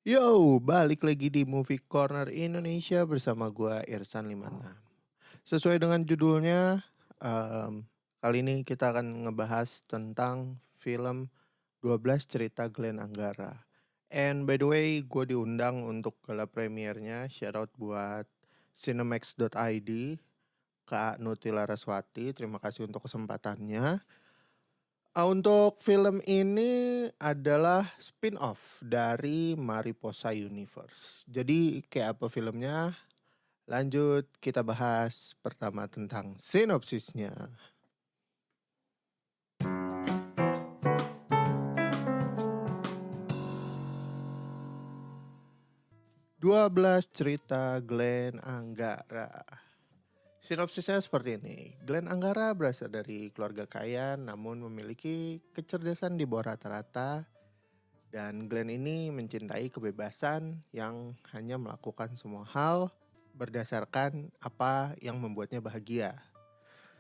Yo, balik lagi di Movie Corner Indonesia bersama gua Irsan 56. Sesuai dengan judulnya, kali ini kita akan ngebahas tentang film 12 Cerita Glenn Anggara. And by the way, gue diundang untuk gala premiernya. Shout out buat cinemax.id, Kak Nuti Laraswati. Terima kasih untuk kesempatannya. Untuk film ini adalah spin-off dari Mariposa Universe. Jadi kayak apa filmnya? Lanjut kita bahas pertama tentang sinopsisnya. 12 Cerita Glenn Anggara. Sinopsisnya seperti ini. Glenn Anggara berasal dari keluarga kaya namun memiliki kecerdasan di bawah rata-rata. Dan Glenn ini mencintai kebebasan yang hanya melakukan semua hal berdasarkan apa yang membuatnya bahagia.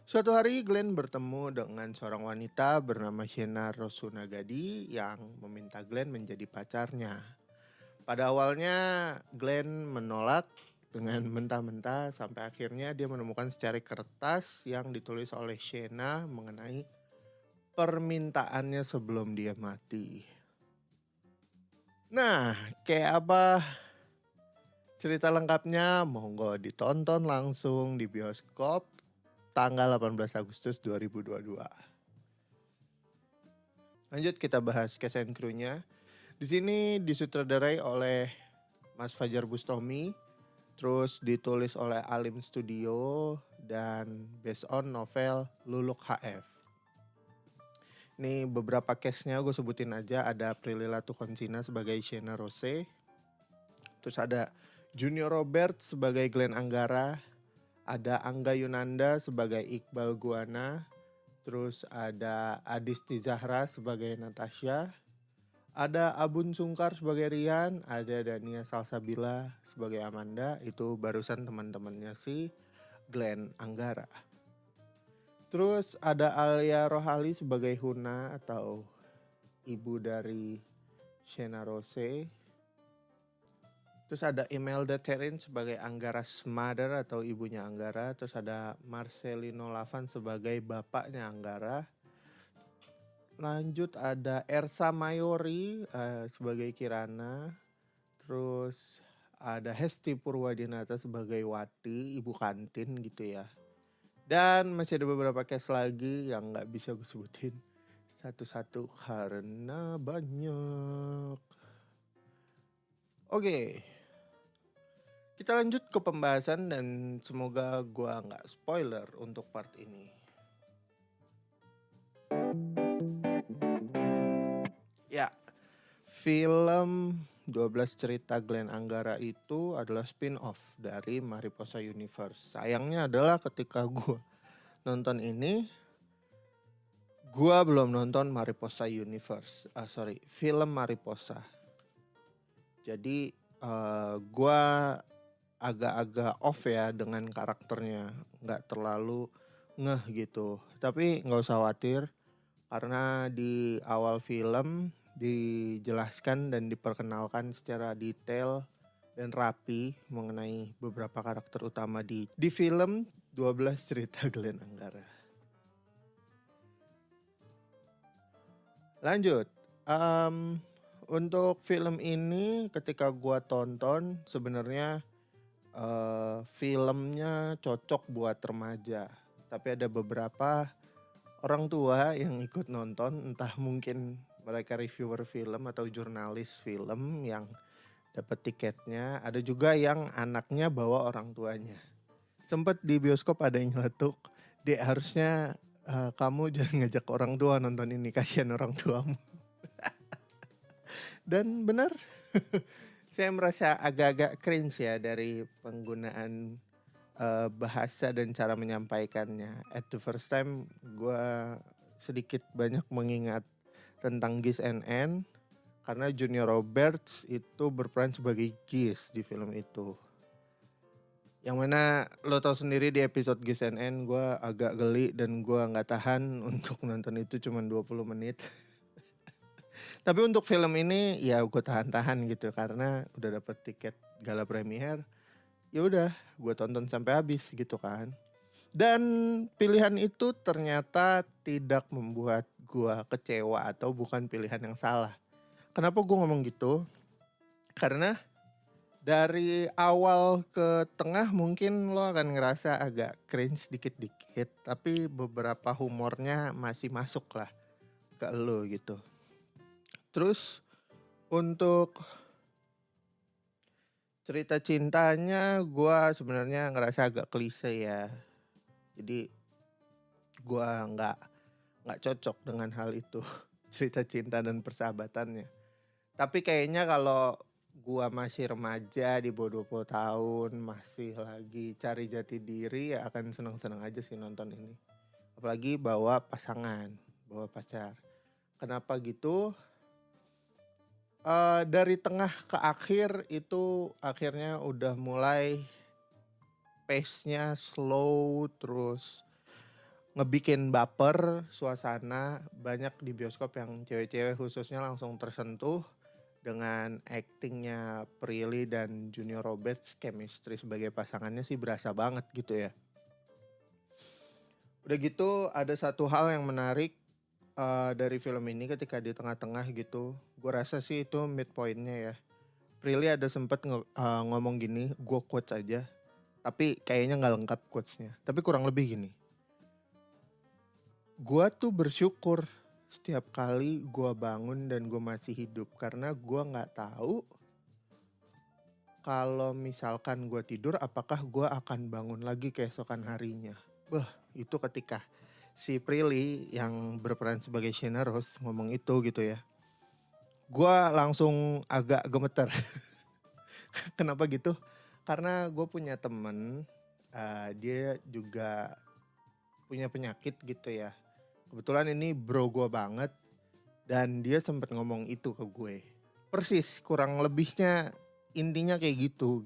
Suatu hari Glenn bertemu dengan seorang wanita bernama Shena Rosunagadi yang meminta Glenn menjadi pacarnya. Pada awalnya Glenn menolak dengan mentah-mentah sampai akhirnya dia menemukan secari kertas yang ditulis oleh Shena mengenai permintaannya sebelum dia mati. Nah, kayak apa cerita lengkapnya? Monggo ditonton langsung di bioskop tanggal 18 Agustus 2022. Lanjut kita bahas cast and crew-nya. Di sini disutradarai oleh Mas Fajar Bustomi, terus ditulis oleh Alim Studio dan based on novel Luluk HF. Ini beberapa case-nya gue sebutin aja. Ada Prilly Latukonsina sebagai Shena Rose. Terus ada Junior Robert sebagai Glenn Anggara. Ada Angga Yunanda sebagai Iqbal Guana. Terus ada Adisti Zahra sebagai Natasha. Ada Abun Sungkar sebagai Rian. Ada Dania Salsabila sebagai Amanda. Itu barusan teman-temannya si Glenn Anggara. Terus ada Alia Rohali sebagai Huna atau ibu dari Shena Rose. Terus ada Imelda Terin sebagai Anggara's mother atau ibunya Anggara. Terus ada Marcelino Lavan sebagai bapaknya Anggara. Lanjut ada Ersa Mayori sebagai Kirana. Terus ada Hesti Purwadinata sebagai Wati, ibu kantin gitu ya. Dan masih ada beberapa case lagi yang gak bisa gue sebutin satu-satu karena banyak. Oke. Kita lanjut ke pembahasan dan semoga gue gak spoiler untuk part ini. Ya, film 12 Cerita Glenn Anggara itu adalah spin-off dari Mariposa Universe. Sayangnya adalah ketika gue nonton ini, gue belum nonton Mariposa Universe. Film Mariposa. Jadi gue agak-agak off ya dengan karakternya. Gak terlalu ngeh gitu. Tapi gak usah khawatir. Karena di awal film dijelaskan dan diperkenalkan secara detail dan rapi mengenai beberapa karakter utama di film 12 Cerita Glenn Anggara. Lanjut, untuk film ini ketika gua tonton sebenarnya filmnya cocok buat remaja. Tapi ada beberapa orang tua yang ikut nonton, entah mungkin mereka reviewer film atau jurnalis film yang dapat tiketnya. Ada juga yang anaknya bawa orang tuanya. Sempet di bioskop ada yang nyeletuk, "Dek, harusnya kamu jangan ngajak orang tua nonton ini, kasihan orang tuamu." Dan benar, saya merasa agak-agak cringe ya dari penggunaan bahasa dan cara menyampaikannya. At the first time gue sedikit banyak mengingat tentang Gis NN karena Junior Roberts itu berperan sebagai Gis di film itu. Yang mana lo tau sendiri di episode Gis NN gue agak geli dan gue gak tahan untuk nonton itu cuma 20 menit. Tapi untuk film ini ya gue tahan-tahan gitu karena udah dapet tiket gala premier. Ya udah, gue tonton sampai habis gitu kan. Dan pilihan itu ternyata tidak membuat gue kecewa atau bukan pilihan yang salah. Kenapa gue ngomong gitu? Karena dari awal ke tengah mungkin lo akan ngerasa agak cringe dikit-dikit. Tapi beberapa humornya masih masuk lah ke lo gitu. Terus untuk cerita cintanya gue sebenarnya ngerasa agak klise ya. Jadi gue nggak cocok dengan hal itu. Cerita cinta dan persahabatannya. Tapi kayaknya kalau gua masih remaja di bawah 20 tahun, masih lagi cari jati diri, ya akan senang-senang aja sih nonton ini. Apalagi bawa pasangan, bawa pacar. Kenapa gitu? Dari tengah ke akhir itu akhirnya udah mulai pace-nya slow, terus ngebikin baper suasana. Banyak di bioskop yang cewek-cewek khususnya langsung tersentuh dengan actingnya Prilly dan Junior Roberts. Chemistry sebagai pasangannya sih berasa banget gitu ya. Udah gitu ada satu hal yang menarik dari film ini ketika di tengah-tengah gitu. Gue rasa sih itu midpointnya ya. Prilly ada sempet ngomong gini, gue quotes aja. Tapi kayaknya gak lengkap quotesnya. Tapi kurang lebih gini. Gue tuh bersyukur setiap kali gue bangun dan gue masih hidup. Karena gue gak tahu kalau misalkan gue tidur apakah gue akan bangun lagi keesokan harinya. Itu ketika si Prilly yang berperan sebagai Shena Rose ngomong itu gitu ya. Gue langsung agak gemeter. Kenapa gitu? Karena gue punya temen, dia juga punya penyakit gitu ya. Kebetulan ini bro gue banget dan dia sempat ngomong itu ke gue. Persis kurang lebihnya intinya kayak gitu.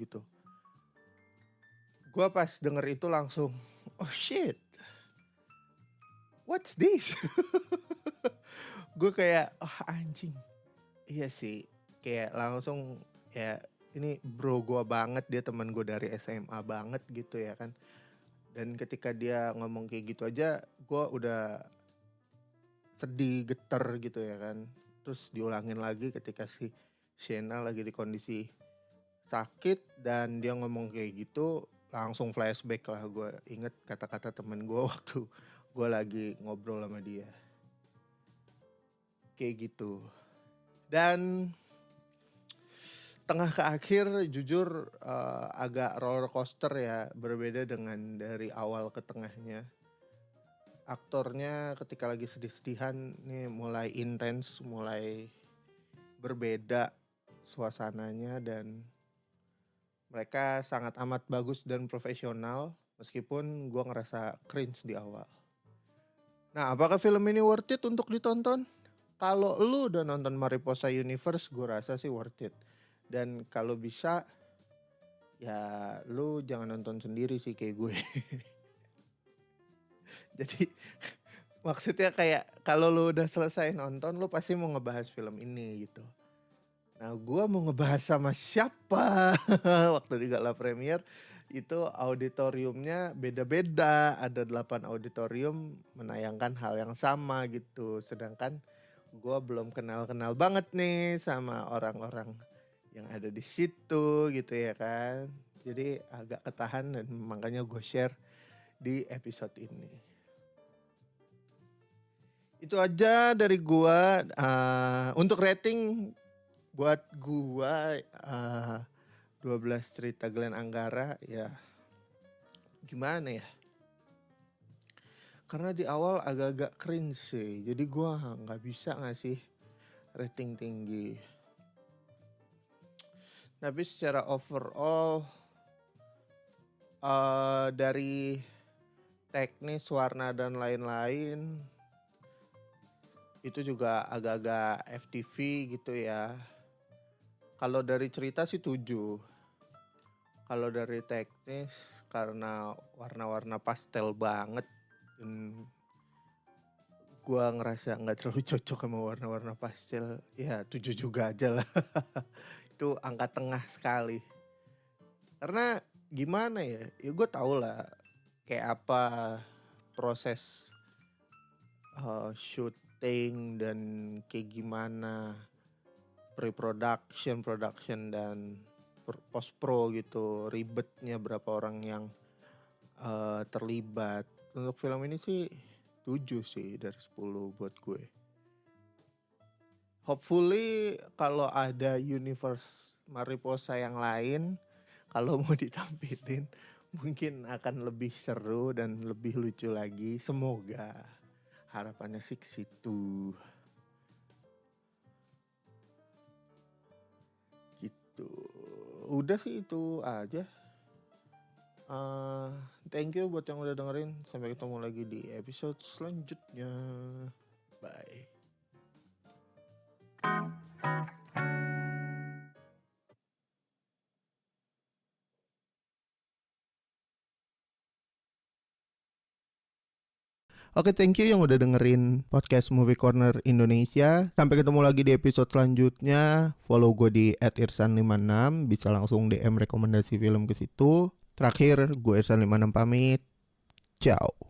Gue pas denger itu langsung, oh shit, what's this? Gue kayak, oh anjing. Iya sih, kayak langsung ya ini bro gue banget, dia teman gue dari SMA banget gitu ya kan. Dan ketika dia ngomong kayak gitu aja, gue udah sedih, geter gitu ya kan. Terus diulangin lagi ketika si Shena lagi di kondisi sakit dan dia ngomong kayak gitu, langsung flashback lah. Gue inget kata-kata temen gue waktu gue lagi ngobrol sama dia. Kayak gitu. Dan tengah ke akhir jujur agak roller coaster ya. Berbeda dengan dari awal ke tengahnya. Aktornya ketika lagi sedih-sedihan nih mulai intens, mulai berbeda suasananya dan mereka sangat amat bagus dan profesional meskipun gue ngerasa cringe di awal. Nah, apakah film ini worth it untuk ditonton? Kalau lu udah nonton Mariposa Universe, gue rasa sih worth it. Dan kalau bisa, ya lu jangan nonton sendiri sih kayak gue. Jadi maksudnya kayak kalau lu udah selesai nonton, lu pasti mau ngebahas film ini gitu. Nah, gue mau ngebahas sama siapa waktu di gala premier itu auditoriumnya beda-beda. Ada 8 auditorium menayangkan hal yang sama gitu. Sedangkan gue belum kenal-kenal banget nih sama orang-orang yang ada di situ gitu ya kan. Jadi agak ketahan dan makanya gue share di episode ini. Itu aja dari gue. Untuk rating buat gua 12 cerita Glenn Anggara ya gimana ya, karena di awal agak-agak cringe sih, jadi gua nggak bisa ngasih rating tinggi. Tapi secara overall dari teknis, warna dan lain-lain itu juga agak-agak FTV gitu ya. Kalau dari cerita sih 7. Kalau dari teknis karena warna-warna pastel banget dan gua ngerasa nggak terlalu cocok sama warna-warna pastel, ya 7 juga aja lah. Itu angka tengah sekali. Karena gimana ya? Ya gue tau lah kayak apa proses syuting dan kayak gimana pre-production, production dan post pro gitu, ribetnya berapa orang yang terlibat. Untuk film ini sih 7 sih dari 10 buat gue. Hopefully kalau ada universe Mariposa yang lain, kalau mau ditampilin mungkin akan lebih seru dan lebih lucu lagi. Semoga, harapannya sih ke situ. Gitu. Udah sih itu aja. Thank you buat yang udah dengerin. Sampai ketemu lagi di episode selanjutnya. Bye. Oke, thank you yang udah dengerin podcast Movie Corner Indonesia. Sampai ketemu lagi di episode selanjutnya. Follow gue di @irsan56. Bisa langsung DM rekomendasi film ke situ. Terakhir, gue Irsan56 pamit. Ciao.